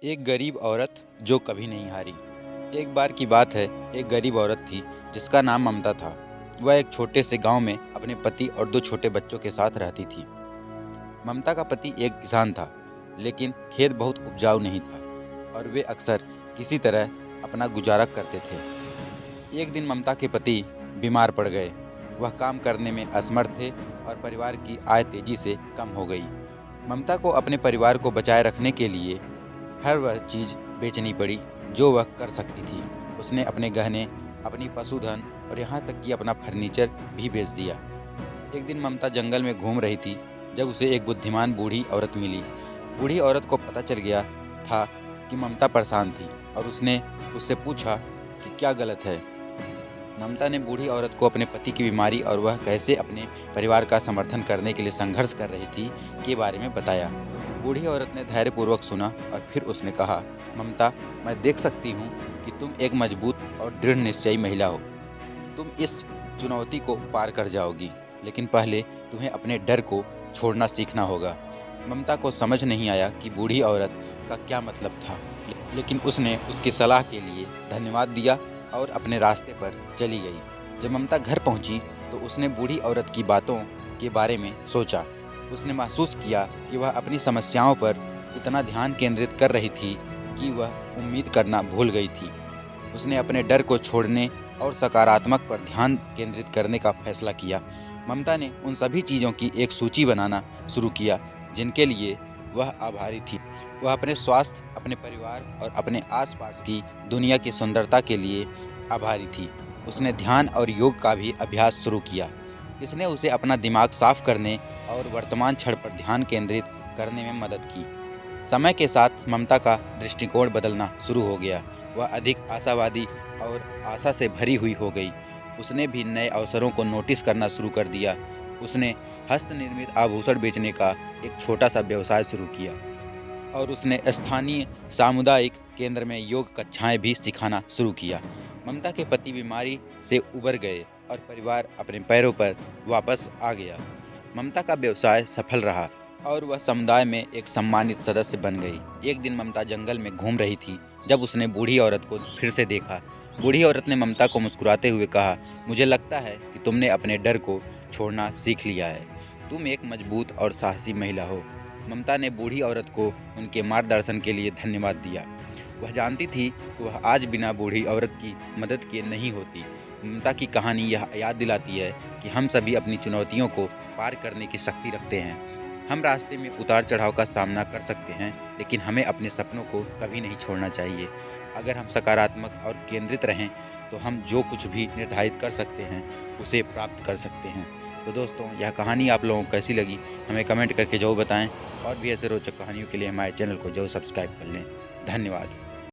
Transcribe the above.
एक गरीब औरत जो कभी नहीं हारी। एक बार की बात है, एक गरीब औरत थी जिसका नाम ममता था। वह एक छोटे से गांव में अपने पति और दो छोटे बच्चों के साथ रहती थी। ममता का पति एक किसान था, लेकिन खेत बहुत उपजाऊ नहीं था और वे अक्सर किसी तरह अपना गुजारा करते थे। एक दिन ममता के पति बीमार पड़ गए। वह काम करने में असमर्थ थे और परिवार की आय तेजी से कम हो गई। ममता को अपने परिवार को बचाए रखने के लिए हर वह चीज़ बेचनी पड़ी जो वह कर सकती थी। उसने अपने गहने, अपनी पशुधन और यहाँ तक कि अपना फर्नीचर भी बेच दिया। एक दिन ममता जंगल में घूम रही थी जब उसे एक बुद्धिमान बूढ़ी औरत मिली। बूढ़ी औरत को पता चल गया था कि ममता परेशान थी और उसने उससे पूछा कि क्या गलत है। ममता ने बूढ़ी औरत को अपने पति की बीमारी और वह कैसे अपने परिवार का समर्थन करने के लिए संघर्ष कर रही थी के बारे में बताया। बूढ़ी औरत ने धैर्यपूर्वक सुना और फिर उसने कहा, ममता, मैं देख सकती हूँ कि तुम एक मजबूत और दृढ़ निश्चयी महिला हो। तुम इस चुनौती को पार कर जाओगी, लेकिन पहले तुम्हें अपने डर को छोड़ना सीखना होगा। ममता को समझ नहीं आया कि बूढ़ी औरत का क्या मतलब था, लेकिन उसने उसकी सलाह के लिए धन्यवाद दिया और अपने रास्ते पर चली गई। जब ममता घर पहुंची तो उसने बूढ़ी औरत की बातों के बारे में सोचा। उसने महसूस किया कि वह अपनी समस्याओं पर इतना ध्यान केंद्रित कर रही थी कि वह उम्मीद करना भूल गई थी। उसने अपने डर को छोड़ने और सकारात्मक पर ध्यान केंद्रित करने का फैसला किया। ममता ने उन सभी चीज़ों की एक सूची बनाना शुरू किया जिनके लिए वह आभारी थी। वह अपने स्वास्थ्य, अपने परिवार और अपने आसपास की दुनिया की सुंदरता के लिए आभारी थी। उसने ध्यान और योग का भी अभ्यास शुरू किया। इसने उसे अपना दिमाग साफ करने और वर्तमान क्षण पर ध्यान केंद्रित करने में मदद की। समय के साथ ममता का दृष्टिकोण बदलना शुरू हो गया। वह अधिक आशावादी और आशा से भरी हुई हो गई। उसने भी नए अवसरों को नोटिस करना शुरू कर दिया। उसने हस्तनिर्मित आभूषण बेचने का एक छोटा सा व्यवसाय शुरू किया और उसने स्थानीय सामुदायिक केंद्र में योग कक्षाएं भी सिखाना शुरू किया। ममता के पति बीमारी से उबर गए और परिवार अपने पैरों पर वापस आ गया। ममता का व्यवसाय सफल रहा और वह समुदाय में एक सम्मानित सदस्य बन गई। एक दिन ममता जंगल में घूम रही थी जब उसने बूढ़ी औरत को फिर से देखा। बूढ़ी औरत ने ममता को मुस्कुराते हुए कहा, मुझे लगता है कि तुमने अपने डर को छोड़ना सीख लिया है। तुम एक मजबूत और साहसी महिला हो। ममता ने बूढ़ी औरत को उनके मार्गदर्शन के लिए धन्यवाद दिया। वह जानती थी कि वह आज बिना बूढ़ी औरत की मदद किए नहीं होती। ममता की कहानी यह याद दिलाती है कि हम सभी अपनी चुनौतियों को पार करने की शक्ति रखते हैं। हम रास्ते में उतार चढ़ाव का सामना कर सकते हैं, लेकिन हमें अपने सपनों को कभी नहीं छोड़ना चाहिए। अगर हम सकारात्मक और केंद्रित रहें तो हम जो कुछ भी निर्धारित कर सकते हैं उसे प्राप्त कर सकते हैं। तो दोस्तों, यह कहानी आप लोगों को कैसी लगी हमें कमेंट करके ज़रूर बताएं और भी ऐसे रोचक कहानियों के लिए हमारे चैनल को ज़रूर सब्सक्राइब कर लें। धन्यवाद।